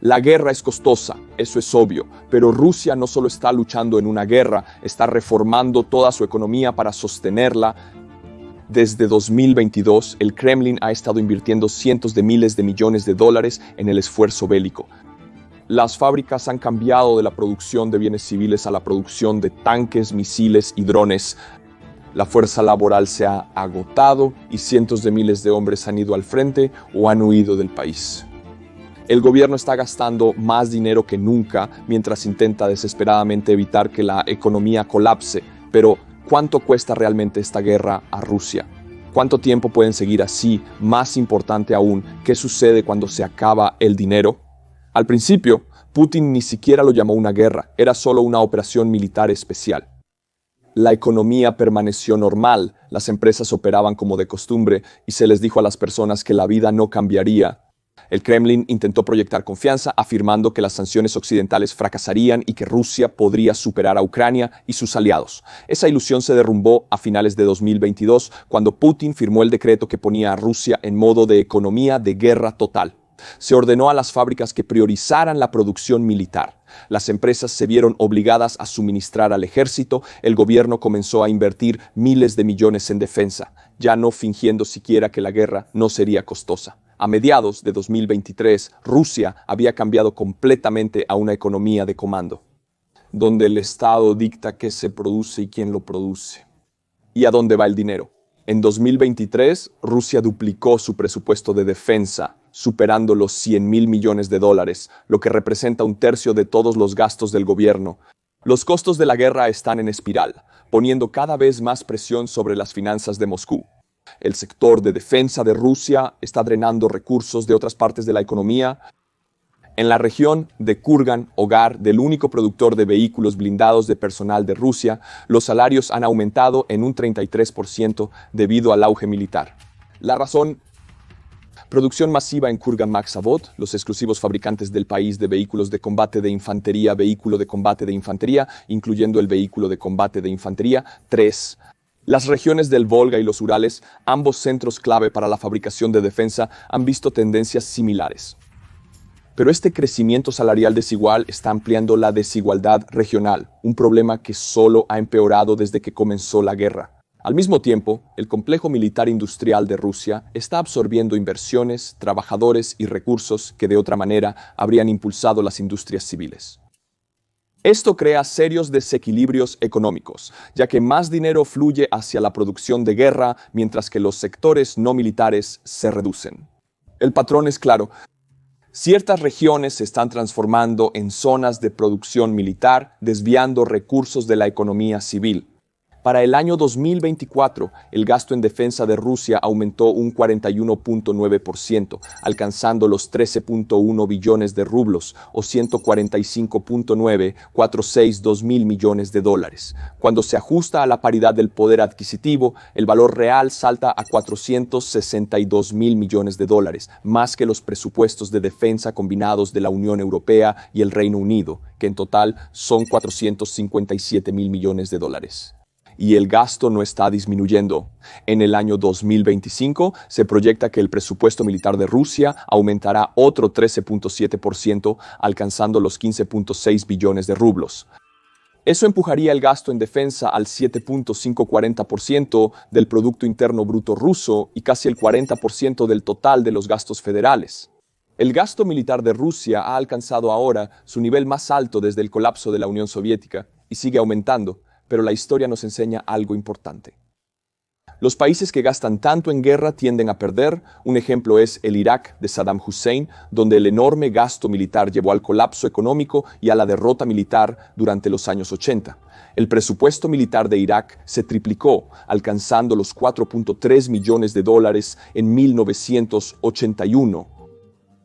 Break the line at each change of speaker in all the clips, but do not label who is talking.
La guerra es costosa, eso es obvio, pero Rusia no solo está luchando en una guerra, está reformando toda su economía para sostenerla. Desde 2022, el Kremlin ha estado invirtiendo cientos de miles de millones de dólares en el esfuerzo bélico. Las fábricas han cambiado de la producción de bienes civiles a la producción de tanques, misiles y drones. La fuerza laboral se ha agotado y cientos de miles de hombres han ido al frente o han huido del país. El gobierno está gastando más dinero que nunca mientras intenta desesperadamente evitar que la economía colapse. Pero, ¿cuánto cuesta realmente esta guerra a Rusia? ¿Cuánto tiempo pueden seguir así? Más importante aún, ¿qué sucede cuando se acaba el dinero? Al principio, Putin ni siquiera lo llamó una guerra, era solo una operación militar especial. La economía permaneció normal, las empresas operaban como de costumbre y se les dijo a las personas que la vida no cambiaría. El Kremlin intentó proyectar confianza, afirmando que las sanciones occidentales fracasarían y que Rusia podría superar a Ucrania y sus aliados. Esa ilusión se derrumbó a finales de 2022, cuando Putin firmó el decreto que ponía a Rusia en modo de economía de guerra total. Se ordenó a las fábricas que priorizaran la producción militar. Las empresas se vieron obligadas a suministrar al ejército. El gobierno comenzó a invertir miles de millones en defensa, ya no fingiendo siquiera que la guerra no sería costosa. A mediados de 2023, Rusia había cambiado completamente a una economía de comando, donde el Estado dicta qué se produce y quién lo produce. ¿Y a dónde va el dinero? En 2023, Rusia duplicó su presupuesto de defensa, superando los 100.000 millones de dólares, lo que representa un tercio de todos los gastos del gobierno. Los costos de la guerra están en espiral, poniendo cada vez más presión sobre las finanzas de Moscú. El sector de defensa de Rusia está drenando recursos de otras partes de la economía. En la región de Kurgan, hogar del único productor de vehículos blindados de personal de Rusia, los salarios han aumentado en un 33% debido al auge militar. La razón: producción masiva en Kurgan Max-Avod, los exclusivos fabricantes del país de vehículos de combate de infantería, vehículo de combate de infantería, incluyendo el vehículo de combate de infantería 3. Las regiones del Volga y los Urales, ambos centros clave para la fabricación de defensa, han visto tendencias similares. Pero este crecimiento salarial desigual está ampliando la desigualdad regional, un problema que solo ha empeorado desde que comenzó la guerra. Al mismo tiempo, el complejo militar industrial de Rusia está absorbiendo inversiones, trabajadores y recursos que de otra manera habrían impulsado las industrias civiles. Esto crea serios desequilibrios económicos, ya que más dinero fluye hacia la producción de guerra, mientras que los sectores no militares se reducen. El patrón es claro. Ciertas regiones se están transformando en zonas de producción militar, desviando recursos de la economía civil. Para el año 2024, el gasto en defensa de Rusia aumentó un 41.9%, alcanzando los 13.1 billones de rublos o 145.946 mil millones de dólares. Cuando se ajusta a la paridad del poder adquisitivo, el valor real salta a 462 mil millones de dólares, más que los presupuestos de defensa combinados de la Unión Europea y el Reino Unido, que en total son 457 mil millones de dólares. Y el gasto no está disminuyendo. En el año 2025 se proyecta que el presupuesto militar de Rusia aumentará otro 13.7%, alcanzando los 15.6 billones de rublos. Eso empujaría el gasto en defensa al 7.540% del Producto Interno Bruto ruso y casi el 40% del total de los gastos federales. El gasto militar de Rusia ha alcanzado ahora su nivel más alto desde el colapso de la Unión Soviética y sigue aumentando. Pero la historia nos enseña algo importante. Los países que gastan tanto en guerra tienden a perder. Un ejemplo es el Irak de Saddam Hussein, donde el enorme gasto militar llevó al colapso económico y a la derrota militar durante los años 80. El presupuesto militar de Irak se triplicó, alcanzando los 4.3 millones de dólares en 1981.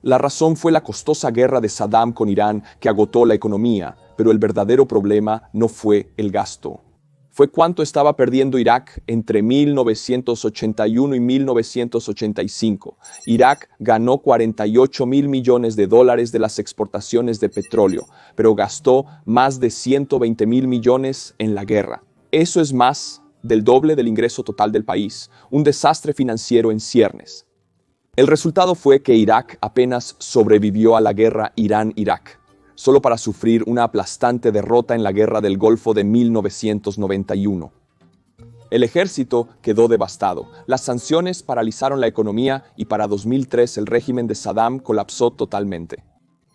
La razón fue la costosa guerra de Saddam con Irán que agotó la economía, pero el verdadero problema no fue el gasto. Fue cuánto estaba perdiendo Irak entre 1981 y 1985. Irak ganó 48 mil millones de dólares de las exportaciones de petróleo, pero gastó más de 120 mil millones en la guerra. Eso es más del doble del ingreso total del país, un desastre financiero en ciernes. El resultado fue que Irak apenas sobrevivió a la guerra Irán-Irak, solo para sufrir una aplastante derrota en la Guerra del Golfo de 1991. El ejército quedó devastado, las sanciones paralizaron la economía y para 2003 el régimen de Saddam colapsó totalmente.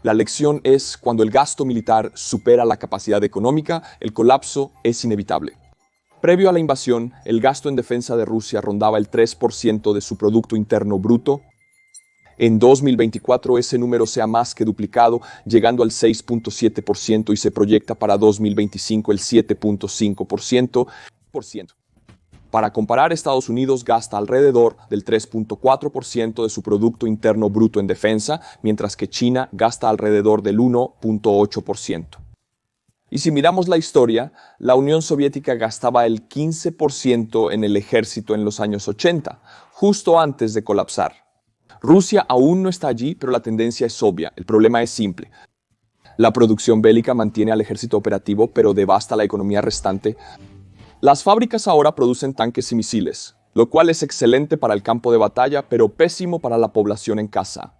La lección es, cuando el gasto militar supera la capacidad económica, el colapso es inevitable. Previo a la invasión, el gasto en defensa de Rusia rondaba el 3% de su Producto Interno Bruto. En 2024 ese número se ha más que duplicado, llegando al 6.7% y se proyecta para 2025 el 7.5%. Para comparar, Estados Unidos gasta alrededor del 3.4% de su Producto Interno Bruto en defensa, mientras que China gasta alrededor del 1.8%. Y si miramos la historia, la Unión Soviética gastaba el 15% en el ejército en los años 80, justo antes de colapsar. Rusia aún no está allí, pero la tendencia es obvia. El problema es simple. La producción bélica mantiene al ejército operativo, pero devasta la economía restante. Las fábricas ahora producen tanques y misiles, lo cual es excelente para el campo de batalla, pero pésimo para la población en casa.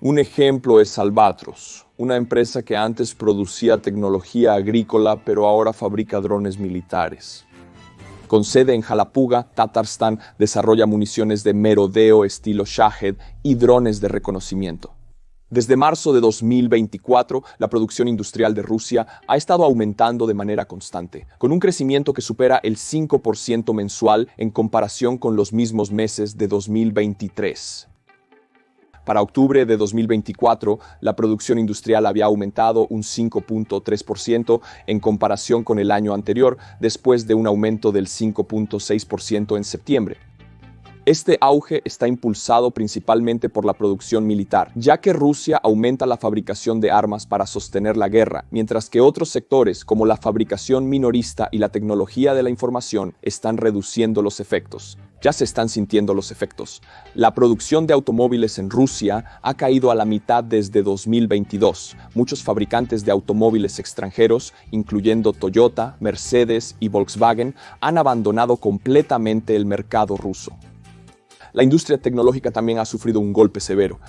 Un ejemplo es Albatros, una empresa que antes producía tecnología agrícola, pero ahora fabrica drones militares. Con sede en Jalapuga, Tatarstán, desarrolla municiones de merodeo estilo Shahed y drones de reconocimiento. Desde marzo de 2024, la producción industrial de Rusia ha estado aumentando de manera constante, con un crecimiento que supera el 5% mensual en comparación con los mismos meses de 2023. Para octubre de 2024, la producción industrial había aumentado un 5.3% en comparación con el año anterior, después de un aumento del 5.6% en septiembre. Este auge está impulsado principalmente por la producción militar, ya que Rusia aumenta la fabricación de armas para sostener la guerra, mientras que otros sectores, como la fabricación minorista y la tecnología de la información, están reduciendo los efectos. Ya se están sintiendo los efectos. La producción de automóviles en Rusia ha caído a la mitad desde 2022. Muchos fabricantes de automóviles extranjeros, incluyendo Toyota, Mercedes y Volkswagen, han abandonado completamente el mercado ruso. La industria tecnológica también ha sufrido un golpe severo,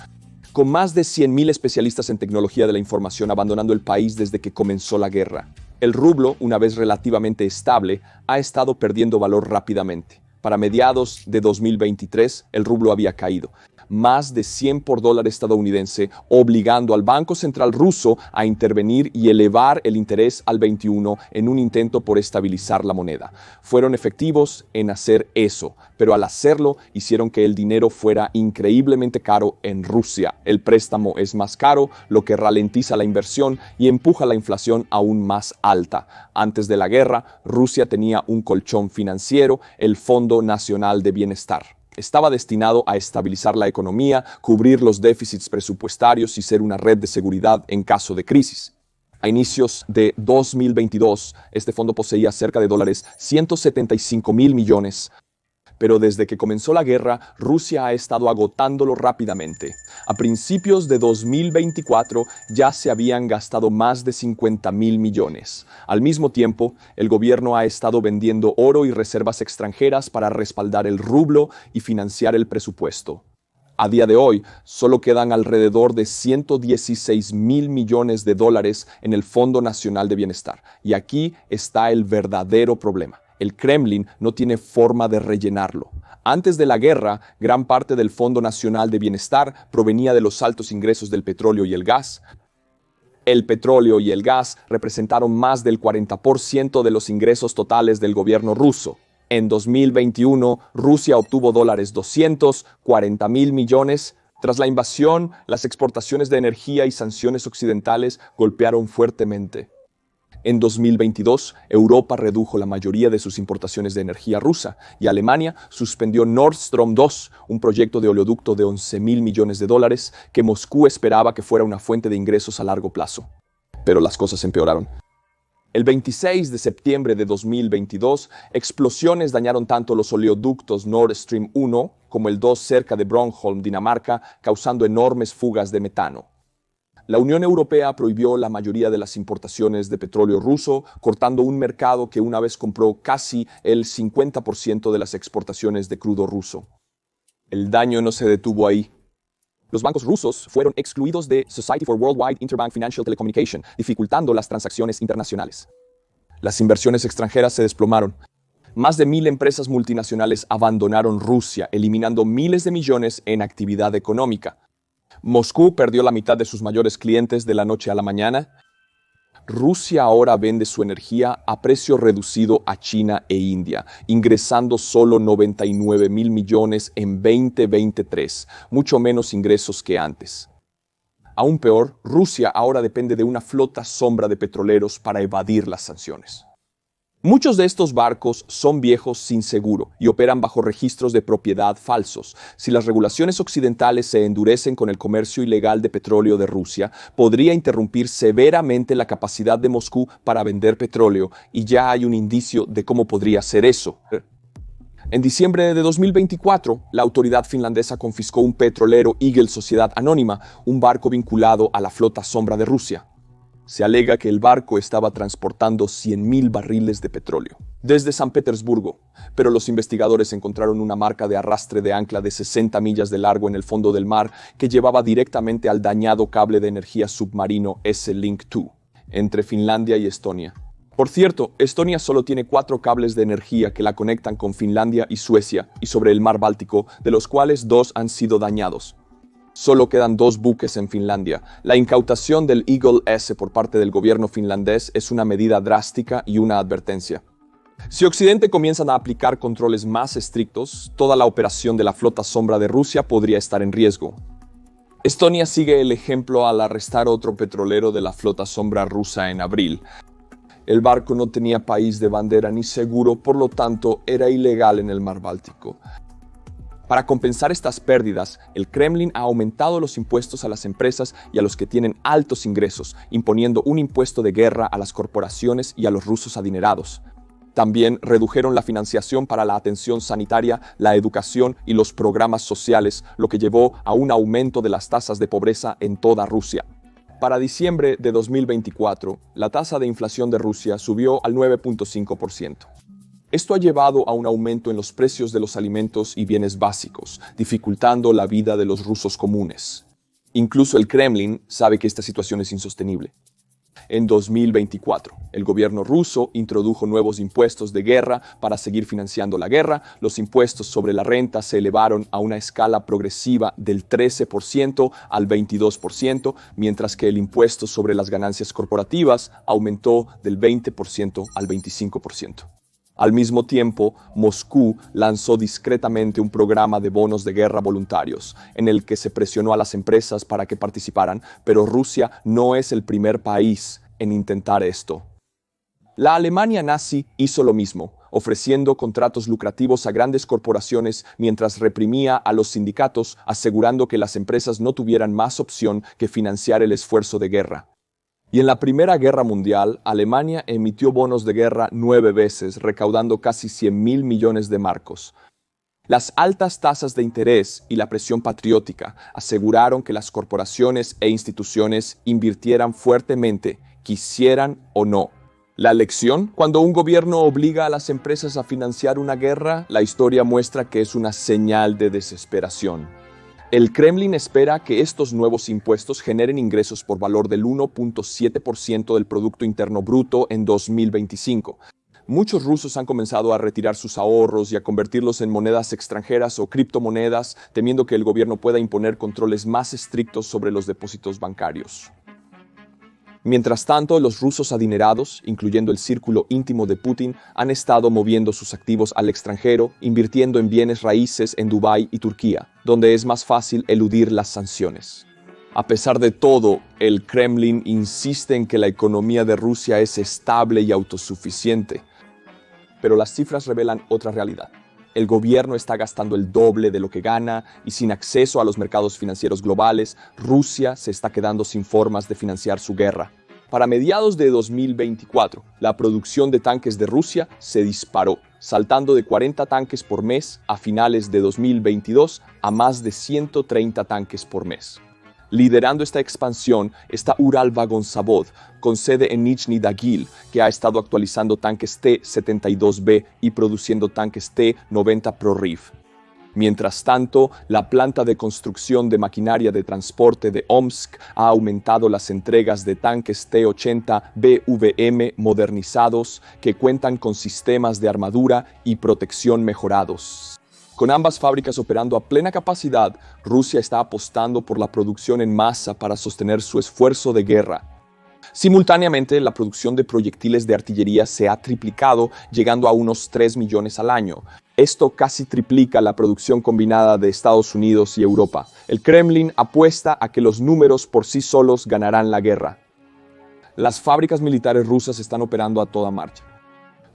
con más de 100.000 especialistas en tecnología de la información abandonando el país desde que comenzó la guerra. El rublo, una vez relativamente estable, ha estado perdiendo valor rápidamente. Para mediados de 2023, el rublo había caído más de 100 por dólar estadounidense, obligando al Banco Central ruso a intervenir y elevar el interés al 21 en un intento por estabilizar la moneda. Fueron efectivos en hacer eso, pero al hacerlo hicieron que el dinero fuera increíblemente caro en Rusia. El préstamo es más caro, lo que ralentiza la inversión y empuja la inflación aún más alta. Antes de la guerra, Rusia tenía un colchón financiero, el Fondo Nacional de Bienestar. Estaba destinado a estabilizar la economía, cubrir los déficits presupuestarios y ser una red de seguridad en caso de crisis. A inicios de 2022, este fondo poseía cerca de $175.000 millones. Pero desde que comenzó la guerra, Rusia ha estado agotándolo rápidamente. A principios de 2024 ya se habían gastado más de $50.000 millones. Al mismo tiempo, el gobierno ha estado vendiendo oro y reservas extranjeras para respaldar el rublo y financiar el presupuesto. A día de hoy, solo quedan alrededor de $116.000 millones en el Fondo Nacional de Bienestar. Y aquí está el verdadero problema. El Kremlin no tiene forma de rellenarlo. Antes de la guerra, gran parte del Fondo Nacional de Bienestar provenía de los altos ingresos del petróleo y el gas. El petróleo y el gas representaron más del 40% de los ingresos totales del gobierno ruso. En 2021, Rusia obtuvo $240.000 millones. Tras la invasión, las exportaciones de energía y sanciones occidentales golpearon fuertemente. En 2022, Europa redujo la mayoría de sus importaciones de energía rusa y Alemania suspendió Nord Stream 2, un proyecto de oleoducto de $11.000 millones que Moscú esperaba que fuera una fuente de ingresos a largo plazo. Pero las cosas empeoraron. El 26 de septiembre de 2022, explosiones dañaron tanto los oleoductos Nord Stream 1 como el 2 cerca de Bornholm, Dinamarca, causando enormes fugas de metano. La Unión Europea prohibió la mayoría de las importaciones de petróleo ruso, cortando un mercado que una vez compró casi el 50% de las exportaciones de crudo ruso. El daño no se detuvo ahí. Los bancos rusos fueron excluidos de Society for Worldwide Interbank Financial Telecommunication, dificultando las transacciones internacionales. Las inversiones extranjeras se desplomaron. Más de 1.000 empresas multinacionales abandonaron Rusia, eliminando miles de millones en actividad económica. Moscú perdió la mitad de sus mayores clientes de la noche a la mañana. Rusia ahora vende su energía a precio reducido a China e India, ingresando solo 99.000 millones en 2023, mucho menos ingresos que antes. Aún peor, Rusia ahora depende de una flota sombra de petroleros para evadir las sanciones. Muchos de estos barcos son viejos sin seguro y operan bajo registros de propiedad falsos. Si las regulaciones occidentales se endurecen con el comercio ilegal de petróleo de Rusia, podría interrumpir severamente la capacidad de Moscú para vender petróleo, y ya hay un indicio de cómo podría ser eso. En diciembre de 2024, la autoridad finlandesa confiscó un petrolero Eagle Sociedad Anónima, un barco vinculado a la flota sombra de Rusia. Se alega que el barco estaba transportando 100.000 barriles de petróleo desde San Petersburgo, pero los investigadores encontraron una marca de arrastre de ancla de 60 millas de largo en el fondo del mar que llevaba directamente al dañado cable de energía submarino S-Link 2 entre Finlandia y Estonia. Por cierto, Estonia solo tiene 4 cables de energía que la conectan con Finlandia y Suecia y sobre el mar Báltico, de los cuales 2 han sido dañados. Solo quedan 2 buques en Finlandia. La incautación del Eagle S por parte del gobierno finlandés es una medida drástica y una advertencia. Si Occidente comienza a aplicar controles más estrictos, toda la operación de la flota sombra de Rusia podría estar en riesgo. Estonia sigue el ejemplo al arrestar otro petrolero de la flota sombra rusa en abril. El barco no tenía país de bandera ni seguro, por lo tanto era ilegal en el mar Báltico. Para compensar estas pérdidas, el Kremlin ha aumentado los impuestos a las empresas y a los que tienen altos ingresos, imponiendo un impuesto de guerra a las corporaciones y a los rusos adinerados. También redujeron la financiación para la atención sanitaria, la educación y los programas sociales, lo que llevó a un aumento de las tasas de pobreza en toda Rusia. Para diciembre de 2024, la tasa de inflación de Rusia subió al 9.5%. Esto ha llevado a un aumento en los precios de los alimentos y bienes básicos, dificultando la vida de los rusos comunes. Incluso el Kremlin sabe que esta situación es insostenible. En 2024, el gobierno ruso introdujo nuevos impuestos de guerra para seguir financiando la guerra. Los impuestos sobre la renta se elevaron a una escala progresiva del 13% al 22%, mientras que el impuesto sobre las ganancias corporativas aumentó del 20% al 25%. Al mismo tiempo, Moscú lanzó discretamente un programa de bonos de guerra voluntarios, en el que se presionó a las empresas para que participaran, pero Rusia no es el primer país en intentar esto. La Alemania nazi hizo lo mismo, ofreciendo contratos lucrativos a grandes corporaciones mientras reprimía a los sindicatos, asegurando que las empresas no tuvieran más opción que financiar el esfuerzo de guerra. Y en la Primera Guerra Mundial, Alemania emitió bonos de guerra 9 veces, recaudando casi 100.000 millones de marcos. Las altas tasas de interés y la presión patriótica aseguraron que las corporaciones e instituciones invirtieran fuertemente, quisieran o no. La lección: cuando un gobierno obliga a las empresas a financiar una guerra, la historia muestra que es una señal de desesperación. El Kremlin espera que estos nuevos impuestos generen ingresos por valor del 1.7% del Producto Interno Bruto en 2025. Muchos rusos han comenzado a retirar sus ahorros y a convertirlos en monedas extranjeras o criptomonedas, temiendo que el gobierno pueda imponer controles más estrictos sobre los depósitos bancarios. Mientras tanto, los rusos adinerados, incluyendo el círculo íntimo de Putin, han estado moviendo sus activos al extranjero, invirtiendo en bienes raíces en Dubái y Turquía, donde es más fácil eludir las sanciones. A pesar de todo, el Kremlin insiste en que la economía de Rusia es estable y autosuficiente. Pero las cifras revelan otra realidad. El gobierno está gastando el doble de lo que gana y sin acceso a los mercados financieros globales, Rusia se está quedando sin formas de financiar su guerra. Para mediados de 2024, la producción de tanques de Rusia se disparó, saltando de 40 tanques por mes a finales de 2022 a más de 130 tanques por mes. Liderando esta expansión está Uralvagonzavod, con sede en Nizhny Tagil, que ha estado actualizando tanques T-72B y produciendo tanques T-90 ProRif. Mientras tanto, la planta de construcción de maquinaria de transporte de Omsk ha aumentado las entregas de tanques T-80 BVM modernizados que cuentan con sistemas de armadura y protección mejorados. Con ambas fábricas operando a plena capacidad, Rusia está apostando por la producción en masa para sostener su esfuerzo de guerra. Simultáneamente, la producción de proyectiles de artillería se ha triplicado, llegando a unos 3 millones al año. Esto casi triplica la producción combinada de Estados Unidos y Europa. El Kremlin apuesta a que los números por sí solos ganarán la guerra. Las fábricas militares rusas están operando a toda marcha.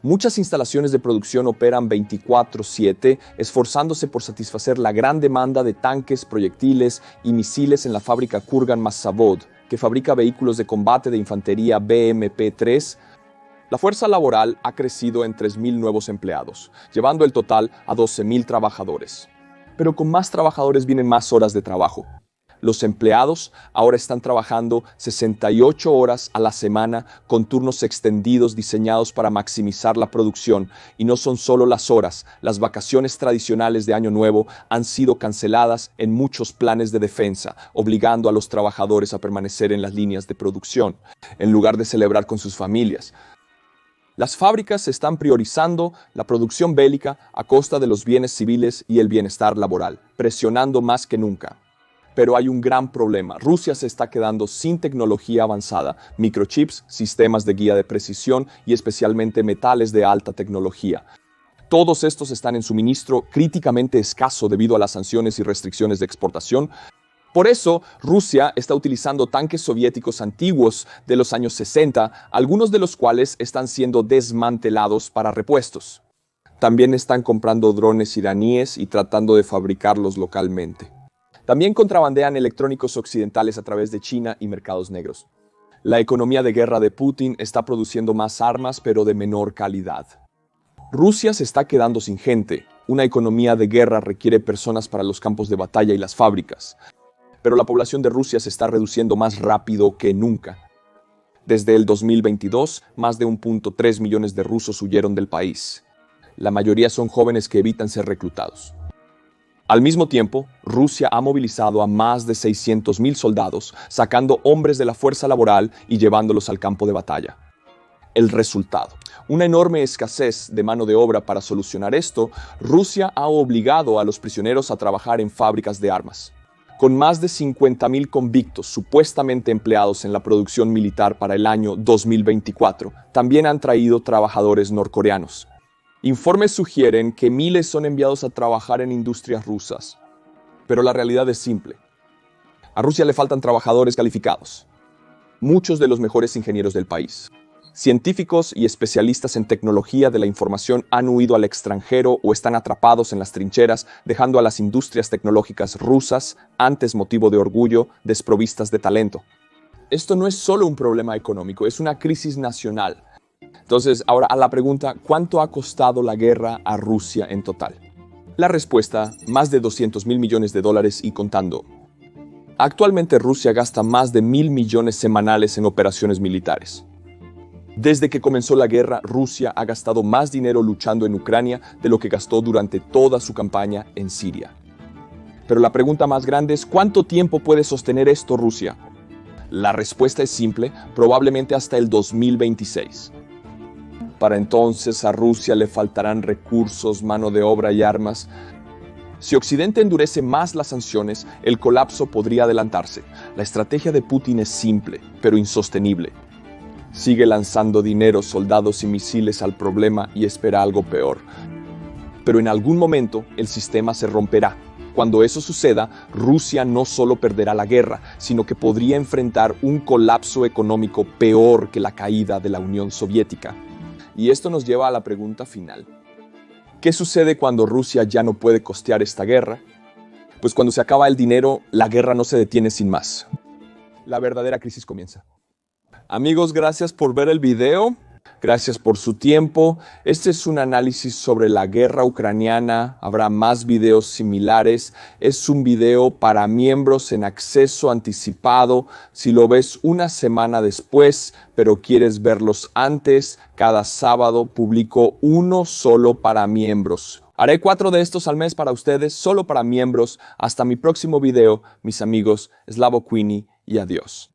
Muchas instalaciones de producción operan 24/7, esforzándose por satisfacer la gran demanda de tanques, proyectiles y misiles en la fábrica Kurgan-Massavod, que fabrica vehículos de combate de infantería BMP-3. La fuerza laboral ha crecido en 3.000 nuevos empleados, llevando el total a 12.000 trabajadores. Pero con más trabajadores vienen más horas de trabajo. Los empleados ahora están trabajando 68 horas a la semana con turnos extendidos diseñados para maximizar la producción. Y no son solo las horas, las vacaciones tradicionales de Año Nuevo han sido canceladas en muchos planes de defensa, obligando a los trabajadores a permanecer en las líneas de producción, en lugar de celebrar con sus familias. Las fábricas están priorizando la producción bélica a costa de los bienes civiles y el bienestar laboral, presionando más que nunca. Pero hay un gran problema. Rusia se está quedando sin tecnología avanzada, microchips, sistemas de guía de precisión y especialmente metales de alta tecnología. Todos estos están en suministro críticamente escaso debido a las sanciones y restricciones de exportación. Por eso, Rusia está utilizando tanques soviéticos antiguos de los años 60, algunos de los cuales están siendo desmantelados para repuestos. También están comprando drones iraníes y tratando de fabricarlos localmente. También contrabandean electrónicos occidentales a través de China y mercados negros. La economía de guerra de Putin está produciendo más armas, pero de menor calidad. Rusia se está quedando sin gente. Una economía de guerra requiere personas para los campos de batalla y las fábricas. Pero la población de Rusia se está reduciendo más rápido que nunca. Desde el 2022, más de 1.3 millones de rusos huyeron del país. La mayoría son jóvenes que evitan ser reclutados. Al mismo tiempo, Rusia ha movilizado a más de 600.000 soldados, sacando hombres de la fuerza laboral y llevándolos al campo de batalla. El resultado: una enorme escasez de mano de obra. Para solucionar esto, Rusia ha obligado a los prisioneros a trabajar en fábricas de armas. Con más de 50.000 convictos supuestamente empleados en la producción militar para el año 2024, también han traído trabajadores norcoreanos. Informes sugieren que miles son enviados a trabajar en industrias rusas. Pero la realidad es simple. A Rusia le faltan trabajadores calificados. Muchos de los mejores ingenieros del país. Científicos y especialistas en tecnología de la información han huido al extranjero o están atrapados en las trincheras, dejando a las industrias tecnológicas rusas, antes motivo de orgullo, desprovistas de talento. Esto no es solo un problema económico, es una crisis nacional. Entonces, ahora a la pregunta, ¿cuánto ha costado la guerra a Rusia en total? La respuesta, más de 200.000 millones de dólares y contando. Actualmente Rusia gasta más de 1.000 millones semanales en operaciones militares. Desde que comenzó la guerra, Rusia ha gastado más dinero luchando en Ucrania de lo que gastó durante toda su campaña en Siria. Pero la pregunta más grande es, ¿cuánto tiempo puede sostener esto Rusia? La respuesta es simple, probablemente hasta el 2026. Para entonces a Rusia le faltarán recursos, mano de obra y armas. Si Occidente endurece más las sanciones, el colapso podría adelantarse. La estrategia de Putin es simple, pero insostenible. Sigue lanzando dinero, soldados y misiles al problema y espera algo peor. Pero en algún momento el sistema se romperá. Cuando eso suceda, Rusia no solo perderá la guerra, sino que podría enfrentar un colapso económico peor que la caída de la Unión Soviética. Y esto nos lleva a la pregunta final. ¿Qué sucede cuando Rusia ya no puede costear esta guerra? Pues cuando se acaba el dinero, la guerra no se detiene sin más. La verdadera crisis comienza. Amigos, gracias por ver el video. Gracias por su tiempo. Este es un análisis sobre la guerra ucraniana. Habrá más videos similares. Es un video para miembros en acceso anticipado. Si lo ves una semana después, pero quieres verlos antes, cada sábado publico uno solo para miembros. Haré 4 de estos al mes para ustedes, solo para miembros. Hasta mi próximo video, mis amigos. Slavo Queenie y adiós.